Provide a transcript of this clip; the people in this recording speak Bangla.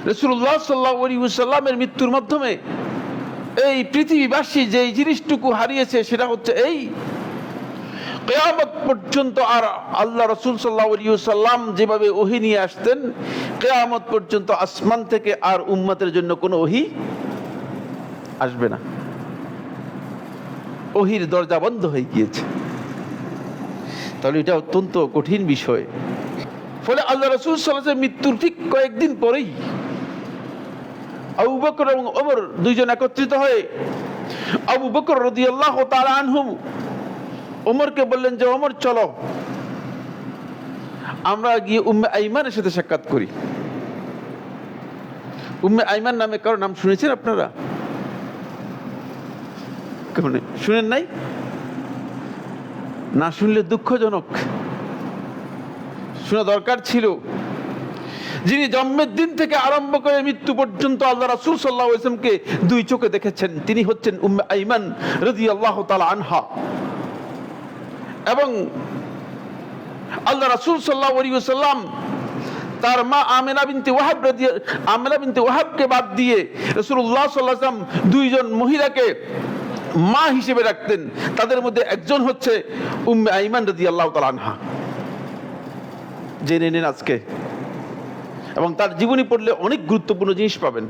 রাসূলুল্লাহ সাল্লাল্লাহু আলাইহি ওয়াসাল্লামের মৃত্যুর মাধ্যমে এই পৃথিবীবাসী যে জিনিসটুকু হারিয়েছে সেটা হচ্ছে এই, কিয়ামত পর্যন্ত আর আল্লাহ রাসূল সাল্লাল্লাহু আলাইহি ওয়াসাল্লাম যেভাবে ওহী নিয়ে আসতেন, কিয়ামত পর্যন্ত আসমান থেকে আর উম্মতের জন্য কোনো ওহী আসবে না। ওহীর দরজা বন্ধ হয়ে গিয়েছে। তাহলে এটা অত্যন্ত কঠিন বিষয়। ফলে আল্লাহ রাসূল সাল্লাল্লাহু আলাইহি ওয়াসাল্লাম মৃত্যুর ঠিক কয়েকদিন পরেই আবু বকর এবং ওমর দুইজন একত্রিত হয়ে আবু বকর রাদিয়াল্লাহু তাআলা আনহু ওমরকে বললেন যে, ওমর চলো আমরা গিয়ে উম্মে আইমানের সাথে সাক্ষাৎ করি। উম্মে আইমান নামে কারো নাম শুনেছেন আপনারা? শুনেন নাই? না শুনলে দুঃখজনক, শোনা দরকার ছিল। যিনি জন্মের দিন থেকে আরম্ভ করে মৃত্যু পর্যন্ত আল্লাহ রাসূল সাল্লাল্লাহু আলাইহি ওয়াসাল্লামকে দুই চোখে দেখেছেন, তিনি হচ্ছেন উম্মে আইমান রাদিয়াল্লাহু তাআলা আনহা। এবং আল্লাহ রাসূল সাল্লাল্লাহু আলাইহি ওয়াসাল্লাম তার মা আমিনা বিনতে ওয়াহাবকে বাদ দিয়ে রাসূলুল্লাহ সাল্লাল্লাহু আলাইহি ওয়াসাল্লাম দুইজন মহিলাকে মা হিসেবে রাখতেন। তাদের মধ্যে একজন হচ্ছে উম্মে আইমান রাদিয়াল্লাহু তাআলা আনহা। জেনে নিন আজকে, এবং তার জীবনী পড়লে অনেক গুরুত্বপূর্ণ জিনিস পাবেন।